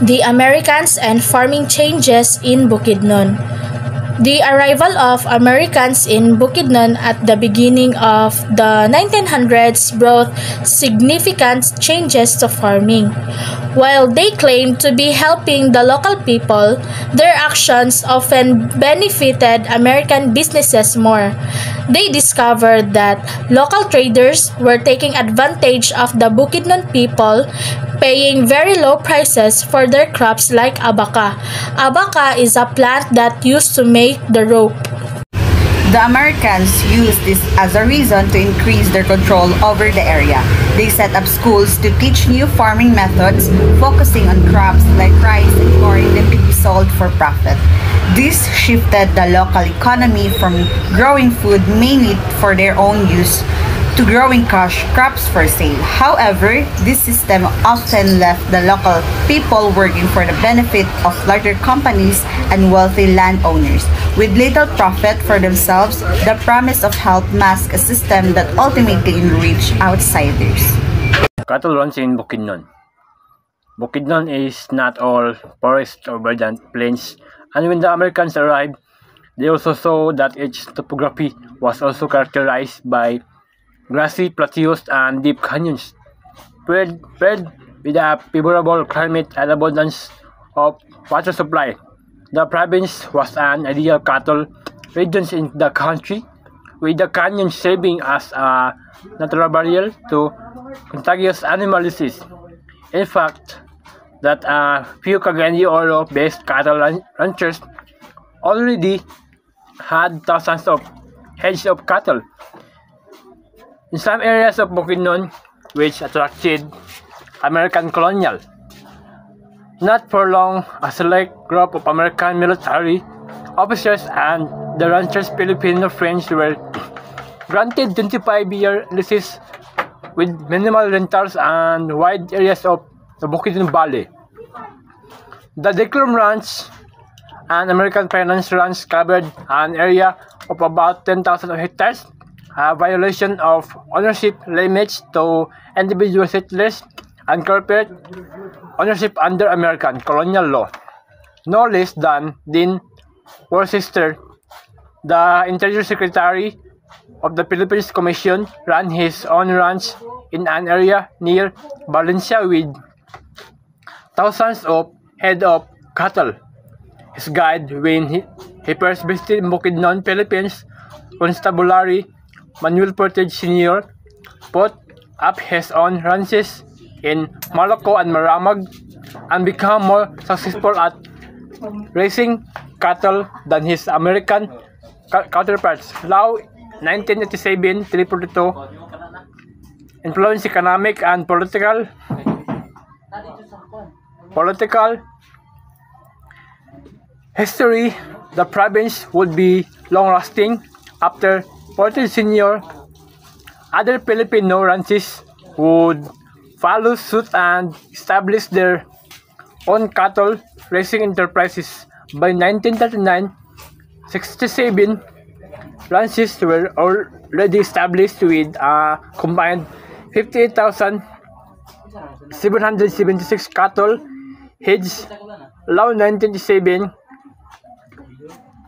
The Americans and farming changes in Bukidnon. The arrival of Americans in Bukidnon at the beginning of the 1900s brought significant changes to farming. While they claimed to be helping the local people, their actions often benefited American businesses more. They discovered that local traders were taking advantage of the Bukidnon people, paying very low prices for their crops like abaca. Abaca is a plant that used to make the rope. The Americans used this as a reason to increase their control over the area. They set up schools to teach new farming methods, focusing on crops like rice and corn that could be sold for profit. This shifted the local economy from growing food mainly for their own use to growing crops for sale. However, this system often left the local people working for the benefit of larger companies and wealthy landowners. With little profit for themselves, the promise of help masked a system that ultimately enriched outsiders. Cattle ranch in Bukidnon. Bukidnon is not all forest or verdant plains, and when the Americans arrived, they also saw that its topography was also characterized by grassy plateaus and deep canyons. Paired with a favorable climate and abundance of water supply, the province was an ideal cattle region in the country, with the canyon serving as a natural barrier to contagious animal disease. In fact, that a few Cagayan Oro-based cattle ranchers already had thousands of heads of cattle. In some areas of Bukidnon, which attracted American colonial. Not for long, a select group of American military officers and the ranchers' Filipino friends were granted 25-year leases with minimal rentals and wide areas of the Bukidnon Valley. The Declum Ranch, an American finance ranch, covered an area of about 10,000 hectares, a violation of ownership limits to individual settlers and corporate ownership under American colonial law. No less than Dean Worcester, the Interior Secretary of the Philippines Commission, ran his own ranch in an area near Valencia with thousands of head of cattle. His guide, when he first visited Bukidnon, Philippines, Constabulary Manuel Portage Sr., put up his own ranches in Malaco and Maramag and became more successful at raising cattle than his American counterparts. Law 1987-342 influenced economic and political history. The province would be long-lasting after Portage Sr. Other Filipino ranches would follow suit and establish their own cattle raising enterprises. By 1939, 67 ranches were already established with a combined 58,776 cattle heads. Law 1987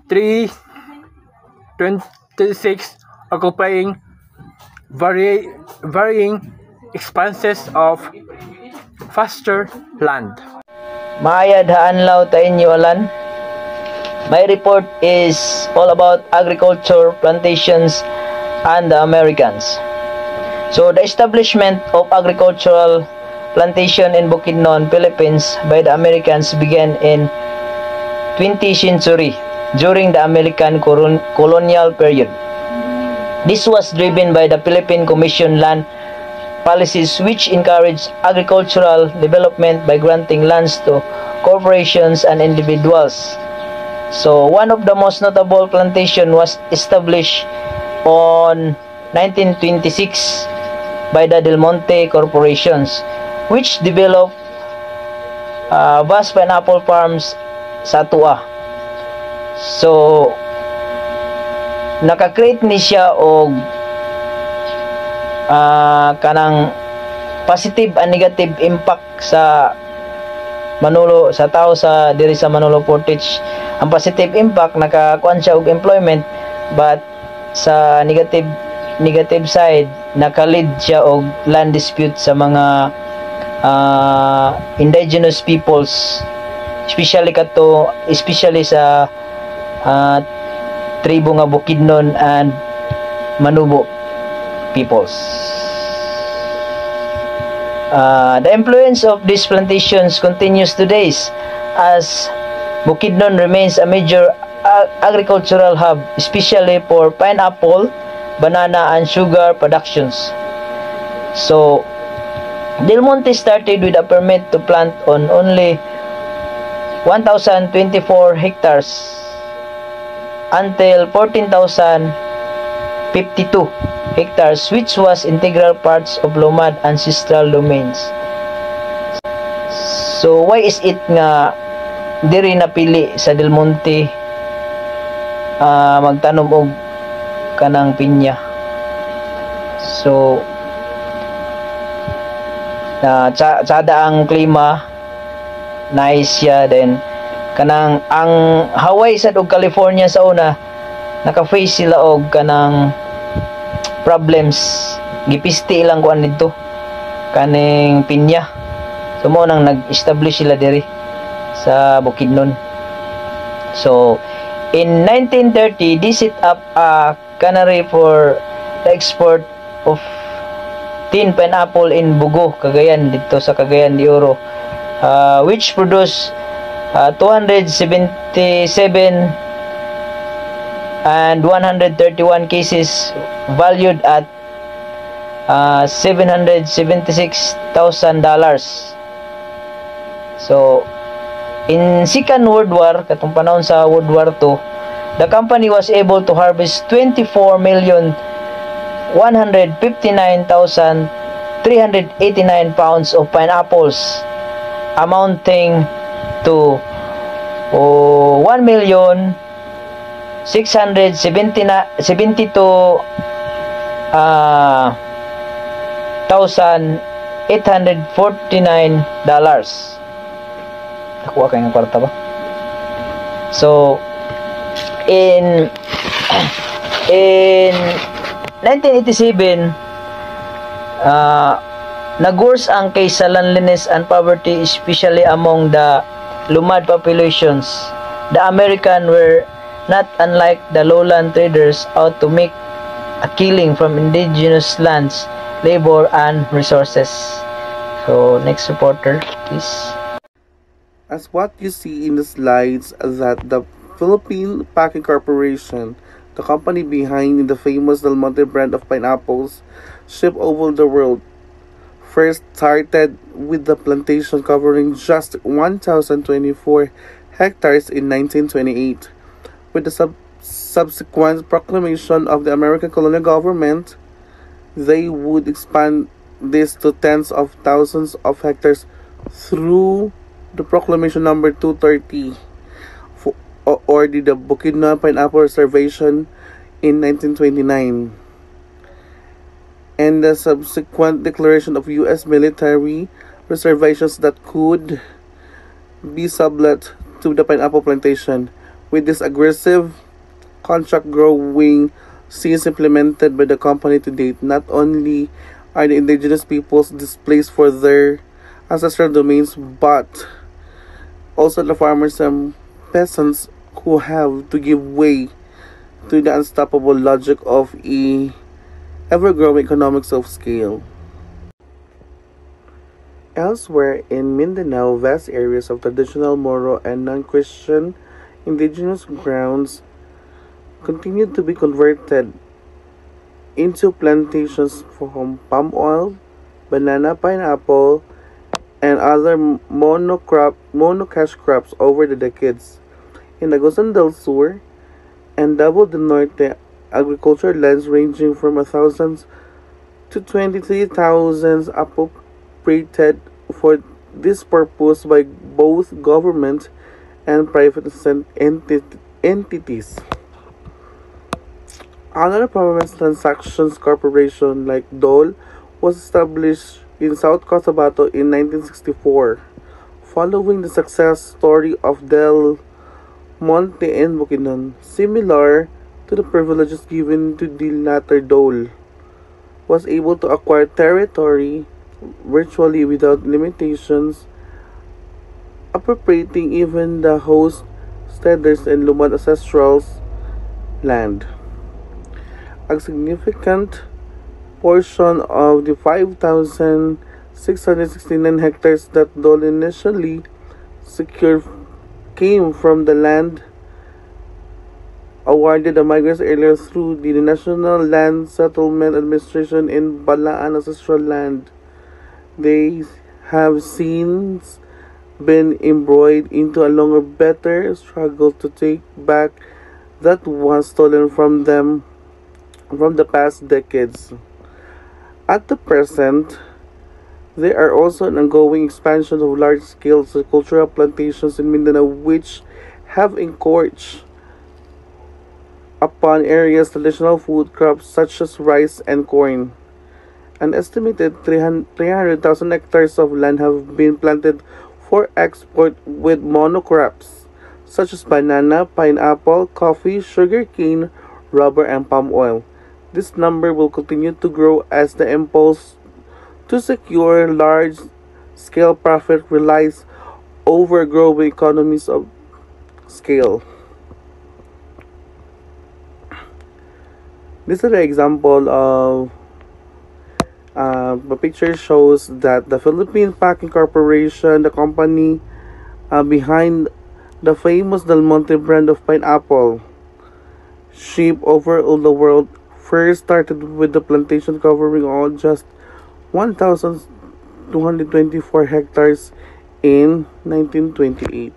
326 occupying varying expanses of pasture land. Maayad haanlaw ta inyo alan. My report is all about agriculture, plantations, and the Americans. So the establishment of agricultural plantation in Bukidnon, Philippines by the Americans began in 20th century during the American colonial period. This was driven by the Philippine Commission land policies, which encouraged agricultural development by granting lands to corporations and individuals. So one of the most notable plantation was established on 1926 by the Del Monte corporations, which developed vast pineapple farms sa Tua. So naka-create ni siya og kanang positive and negative impact sa Manolo sa tao sa diri sa Manolo Portage. Ang positive impact nakakuan siya og employment, but sa negative side nakalid siya og land dispute sa mga indigenous peoples, especially sa tribo nga Bukidnon and Manubo peoples. The influence of these plantations continues today as Bukidnon remains a major agricultural hub, especially for pineapple, banana, and sugar productions. So, Del Monte started with a permit to plant on only 1,024 hectares until 14,052 hectares, which was integral parts of Lumad ancestral domains. So, why is it nga diri napili sa Del Monte magtanom og kanang pinya? So, tsada ang klima, nice siya, then kanang ang Hawaii sad og California sa una naka-face sila og kanang problems, gipisti ilang kuan dito kaning pinya. So mo nang nag-establish sila diri sa Bukidnon. So in 1930 they set up a cannery for the export of tin pineapple in Bugo, Cagayan, dito sa Cagayan de Oro, which produced 277 and 131 cases valued at $776,000. So in Second World War, katong panahon sa World War II, the company was able to harvest 24,159,389 pounds of pineapples, amounting to 1,672,849 nakuha kayo ng kwarta ba? So in 1987 nag-worse ang case sa loneliness and poverty, especially among the Lumad populations. The American were not unlike the lowland traders out to make a killing from indigenous lands, labor, and resources. So next reporter, please. As what you see in the slides, that the Philippine Packing Corporation, the company behind the famous Del Monte brand of pineapples, shipped over the world, first started with the plantation covering just 1,024 hectares in 1928. With the subsequent proclamation of the American colonial government, they would expand this to tens of thousands of hectares through the Proclamation number 230 or the Bukidnon Pineapple Reservation in 1929, and the subsequent declaration of U.S. military reservations that could be sublet to the pineapple plantation. With this aggressive contract growing since implemented by the company to date, not only are the indigenous peoples displaced for their ancestral domains, but also the farmers and peasants who have to give way to the unstoppable logic of a ever-growing economics of scale. Elsewhere in Mindanao, vast areas of traditional Moro and non-Christian indigenous grounds continued to be converted into plantations from palm oil, banana, pineapple, and other monocash crops over the decades. In Agusan del Sur and Davao del Norte, agricultural lands ranging from 1,000 to 23,000 appropriated for this purpose by both government and private entities. Another Province Transactions Corporation like DOL was established in South Cotabato in 1964, following the success story of Del Monte and Bukidnon, similar to the privileges given to the latter, Dole was able to acquire territory virtually without limitations, appropriating even the host steaders and Lumad ancestrals' land. A significant portion of the 5,669 hectares that Dole initially secured came from the land awarded the migrants earlier through the National Land Settlement Administration in Balaan ancestral land. They have since been embroiled into a longer, better struggle to take back that was stolen from them from the past decades. At the present, there are also an ongoing expansion of large-scale cultural plantations in Mindanao which have encouraged upon areas traditional food crops such as rice and corn. An estimated 300,000 hectares of land have been planted for export with monocrops such as banana, pineapple, coffee, sugarcane, rubber, and palm oil. This number will continue to grow as the impulse to secure large-scale profit relies over growing economies of scale. This is an example of the picture shows that the Philippine Packing Corporation, the company behind the famous Del Monte brand of pineapple, shipped over all the world, first started with the plantation covering all just 1,224 hectares in 1928.